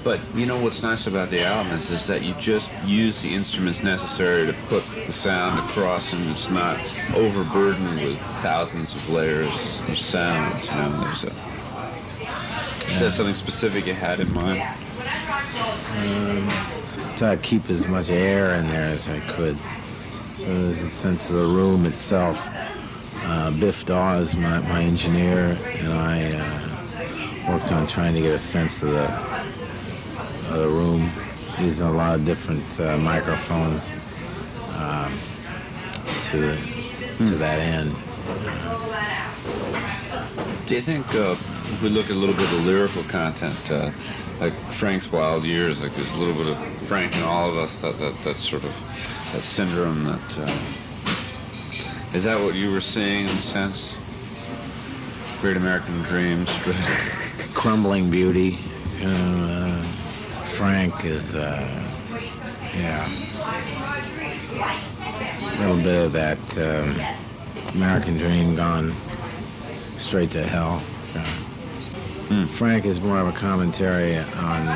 But you know what's nice about the album is that you just use the instruments necessary to put the sound across, and it's not overburdened with thousands of layers of sounds. You know, is that something specific you had in mind? Try to keep as much air in there as I could. So there's a sense of the room itself. Biff Dawes, my engineer, and I worked on trying to get a sense of the room, using a lot of different microphones to that end. Do you think, if we look at a little bit of the lyrical content, like Frank's Wild Years, like there's a little bit of Frank in all of us, that sort of that syndrome, that is that what you were seeing in a sense? Great American Dreams, Crumbling Beauty. Frank is, a little bit of that American Dream gone straight to hell. Frank is more of a commentary on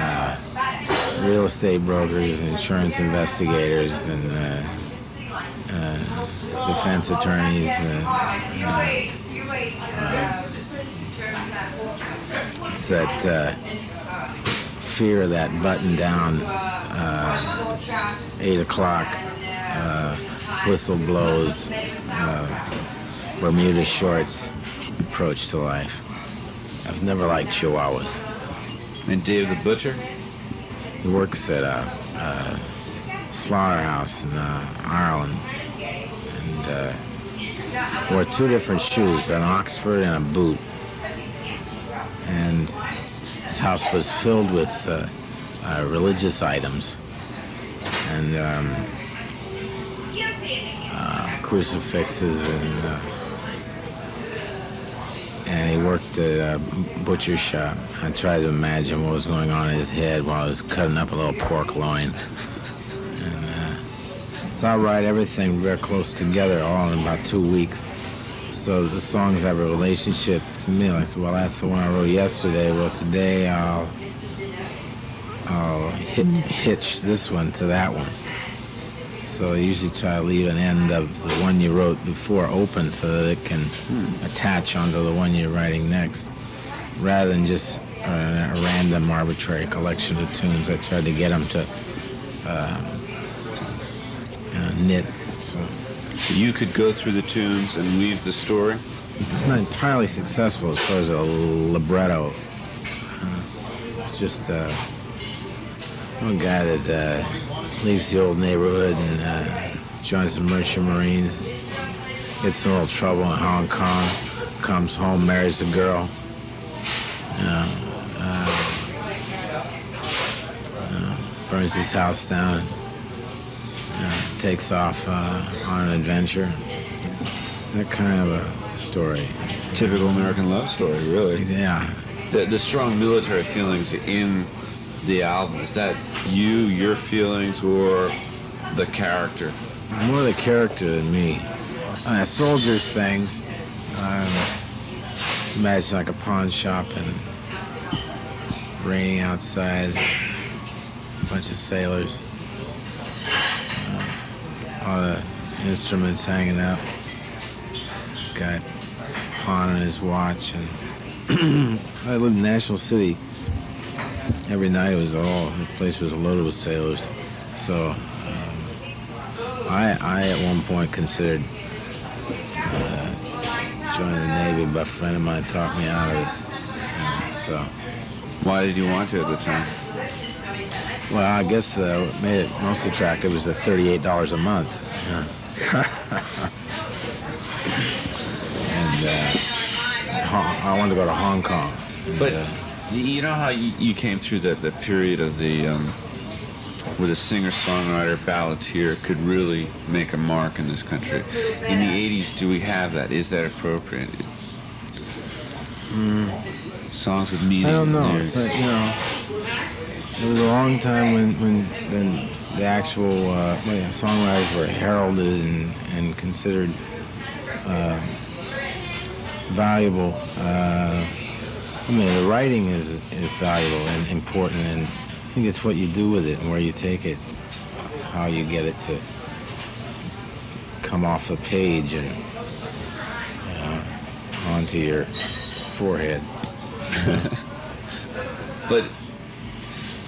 real estate brokers, insurance investigators, and defense attorneys. It's that fear of that button-down 8 o'clock whistle blows, Bermuda shorts approach to life. I've never liked Chihuahuas. And Dave the Butcher? He works at a slaughterhouse in Ireland, and wore 2 different shoes, an Oxford and a boot. And his house was filled with religious items, and crucifixes, and he worked at a butcher shop. I tried to imagine what was going on in his head while I was cutting up a little pork loin. And it's all right, everything very close together, all in about 2 weeks. So the songs have a relationship to me. I said, well, that's the one I wrote yesterday. Well, today I'll hitch this one to that one. So I usually try to leave an end of the one you wrote before open so that it can attach onto the one you're writing next, rather than just a random, arbitrary collection of tunes. I tried to get them to knit. So you could go through the tunes and weave the story? It's not entirely successful as far as a libretto. It's just one guy that leaves the old neighborhood and joins the Merchant Marines, gets in a little trouble in Hong Kong, comes home, marries a girl, burns his house down, and takes off on an adventure. That kind of a story. Typical American love story, really. Yeah. The strong military feelings in the album, is that your feelings, or the character? More the character than me. Soldiers' things. Imagine like a pawn shop and raining outside, a bunch of sailors, all the instruments hanging up, guy pawning his watch. And I lived in National City. Every night the place was loaded with sailors. So I at one point considered joining the Navy, but a friend of mine talked me out of it. So why did you want to at the time? Well, I guess what made it most attractive was the $38 a month. And I wanted to go to Hong Kong. But you know how you came through the period of the where the singer-songwriter balladeer could really make a mark in this country. In the 80s, do we have that? Is that appropriate? Songs with meaning. I don't know. It's like, it was a long time when the actual songwriters were heralded and considered valuable. The writing is valuable and important, I think it's what you do with it and where you take it, how you get it to come off the page and onto your forehead. But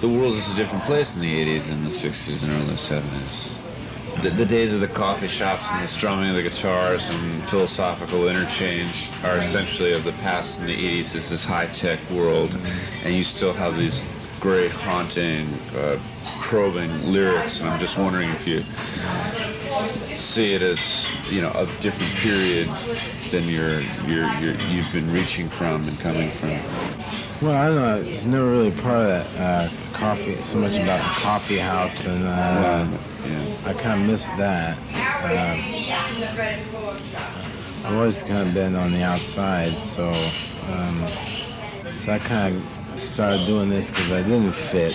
the world is a different place in the 80s and the 60s and early 70s. The days of the coffee shops and the strumming of the guitars and philosophical interchange are essentially of the past. In the 80s is this high-tech world, and you still have these great, haunting, probing lyrics, and I'm just wondering if you see it as, you know, a different period than you've been reaching from and coming from. Well, I don't know. It's never really part of that coffee, so much about the coffee house, and I kind of missed that. I've always kind of been on the outside, so I kind of started doing this because I didn't fit,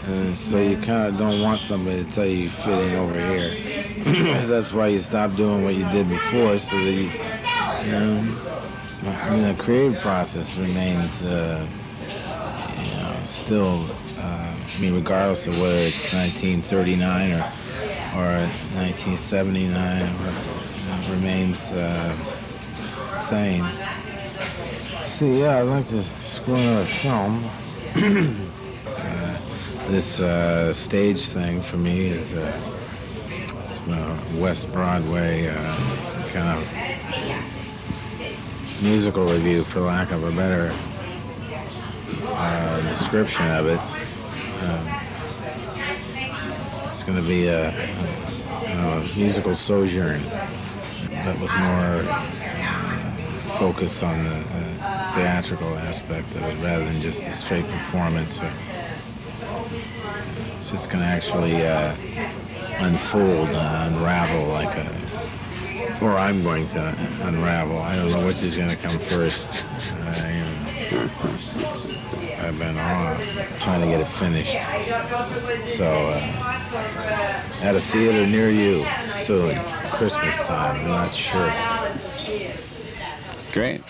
and so you kind of don't want somebody to tell you fit in over here. That's why you stop doing what you did before, so that you know. I mean, the creative process remains, still. I mean, regardless of whether it's 1939 or 1979, remains the same. So yeah, I'd like to score another film. This stage thing for me is it's West Broadway kind of musical review, for lack of a better description of it. It's going to be a musical sojourn, but with more focus on the theatrical aspect of it rather than just a straight performance. It's just going to actually unfold, unravel like a... Or I'm going to unravel. I don't know which is going to come first. I've been trying to get it finished. So, at a theater near you soon, Christmas time, I'm not sure. Great.